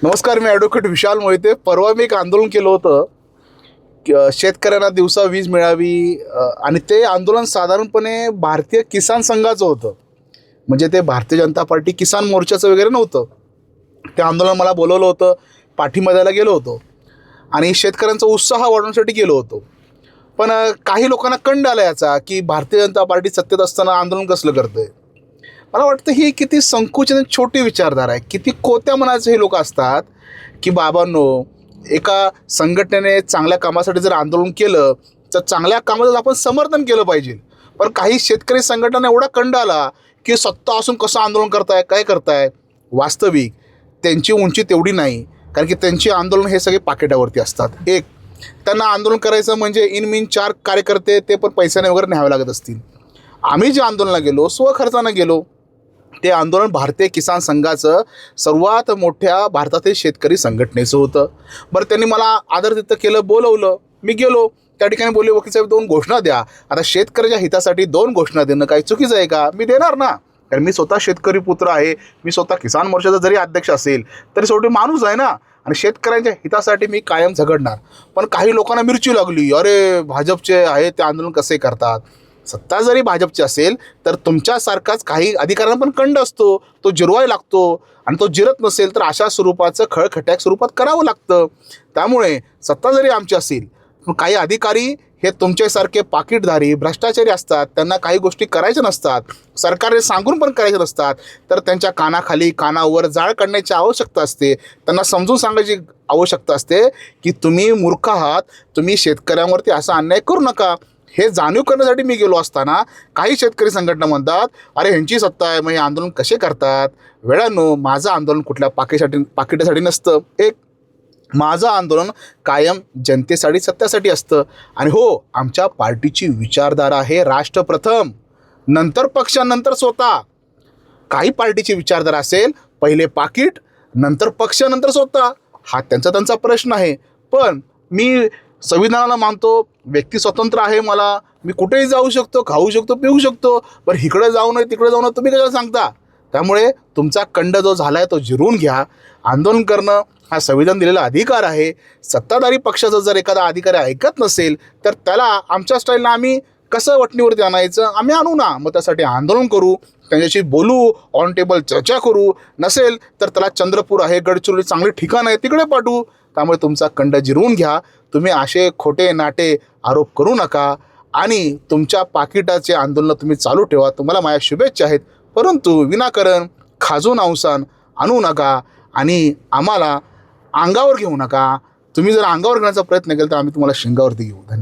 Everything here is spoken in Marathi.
नमस्कार, मी ॲडव्होकेट विशाल मोहिते. परवा मी एक आंदोलन केलं होतं की शेतकऱ्यांना दिवसा वीज मिळावी, आणि ते आंदोलन साधारणपणे भारतीय किसान संघाचं होतं. म्हणजे ते भारतीय जनता पार्टी किसान मोर्चाचं वगैरे नव्हतं. ते आंदोलन मला बोलवलं होतं, पाठिंबा द्यायला गेलो होतो आणि शेतकऱ्यांचा उत्साह वाढवण्यासाठी गेलो होतो. पण काही लोकांना कंड आला याचा की भारतीय जनता पार्टी सत्तेत असताना आंदोलन कसलं करतंय. मला वाटतं ही किती संकुचित आणि छोटी विचारधारा आहे. किती कोत्या मनाचे हे लोक असतात की बाबांनो, एका संघटनेने चांगल्या कामासाठी जर आंदोलन केलं तर चांगल्या कामाचं आपण समर्थन केलं पाहिजे. पण काही शेतकरी संघटना एवढा कंड आला की सत्ता असून कसं आंदोलन करताय, काय करताय. वास्तविक त्यांची उंची तेवढी नाही, कारण की त्यांची आंदोलन हे सगळे पाकिटावरती असतात. एक, त्यांना आंदोलन करायचं म्हणजे इनमिन 4 कार्यकर्ते ते पण पैशाने वगैरे न्यावे लागत असतील. आम्ही जे आंदोलनाला गेलो स्वखर्चानं गेलो. ते आंदोलन भारतीय किसान संघाचं सर्वात मोठ्या भारतातील शेतकरी संघटनेचं होतं. बरं, त्यांनी मला आदरातिथ्य केलं, बोलवलं, मी गेलो. त्या ठिकाणी बोलले, वकील साहेब 2 घोषणा द्या. आता शेतकऱ्याच्या हितासाठी 2 घोषणा देणं काही चुकीचं आहे का? मी देणार ना, कारण मी स्वतः शेतकरी पुत्र आहे. मी स्वतः किसान मोर्चाचा जरी अध्यक्ष असेल तरी शेवटी माणूस आहे ना, आणि शेतकऱ्यांच्या हितासाठी मी कायम झगडणार. पण काही लोकांना मिरची लागली, अरे भाजपचे आहे ते आंदोलन कसे करतात. सत्ता जरी भाजपची असेल तर तुमच्यासारखाच काही अधिकाऱ्यांना पण कंड असतो, तो जिरवायला लागतो, आणि तो जिरत नसेल तर अशा स्वरूपाचं खळखट्याक स्वरूपात करावं लागतं. त्यामुळे सत्ता जरी आमची असेल पण काही अधिकारी हे तुमच्यासारखे पाकिटधारी भ्रष्टाचारी असतात. त्यांना काही गोष्टी करायच्या नसतात, सरकारने सांगून पण करायच्या नसतात, तर त्यांच्या कानाखाली कानावर जाळ काढण्याची आवश्यकता असते. त्यांना समजून सांगायची आवश्यकता असते की तुम्ही मूर्ख आहात, तुम्ही शेतकऱ्यांवरती असा अन्याय करू नका. हे जाणीव करण्यासाठी मी गेलो असताना काही शेतकरी संघटना म्हणतात, अरे ह्यांची सत्ता आहे मग हे आंदोलन कसे करतात. वेळानो, माझं आंदोलन कुठल्या पाकिटासाठी नसतं. एक, माझं आंदोलन कायम जनतेसाठी, सत्यासाठी असतं. आणि हो, आमच्या पार्टीची विचारधारा आहे राष्ट्र प्रथम, नंतर पक्ष, नंतर स्वतः. काही पार्टीची विचारधारा असेल, पहिले पाकिट, नंतर पक्ष, नंतर स्वतः. हा त्यांचा प्रश्न आहे. पण मी संविधानाला मानतो, व्यक्ती स्वतंत्र आहे. मी कुठेही जाऊ शकतो, खाऊ शकतो, पिऊ शकतो. पण इकडे जाऊ नये, तिकडे जाऊ नये, तुम्ही कशाला सांगता. त्यामुळे तुमचा कंड जो झाला आहे तो जिरवून घ्या. आंदोलन करणं हा संविधान दिलेला अधिकार आहे. सत्ताधारी पक्षाचा जर एखादा अधिकारी ऐकत नसेल तर त्याला आमच्या स्टाईलनं आम्ही कसं वटणीवरती आणायचं, आम्ही आणू ना. मग त्यासाठी आंदोलन करू, त्यांच्याशी बोलू, ऑन टेबल चर्चा करू. नसेल तर त्याला चंद्रपूर आहे, गडचिरोली चांगले ठिकाण आहे, तिकडे पाठवू. त्यामुळे तुमचा कंड जिरवून घ्या. तुम्ही असे खोटे नाटे आरोप करू नका आणि तुमच्या पाकिटाचे आंदोलन तुम्ही चालू ठेवा. तुम्हाला माझ्या शुभेच्छा आहेत, परंतु विनाकारण खाजून अवसान आणू नका आणि आम्हाला अंगावर घेऊ नका. तुम्ही जर अंगावर घेण्याचा प्रयत्न केला तर आम्ही तुम्हाला शिंगावरती घेऊ. धन्यवाद.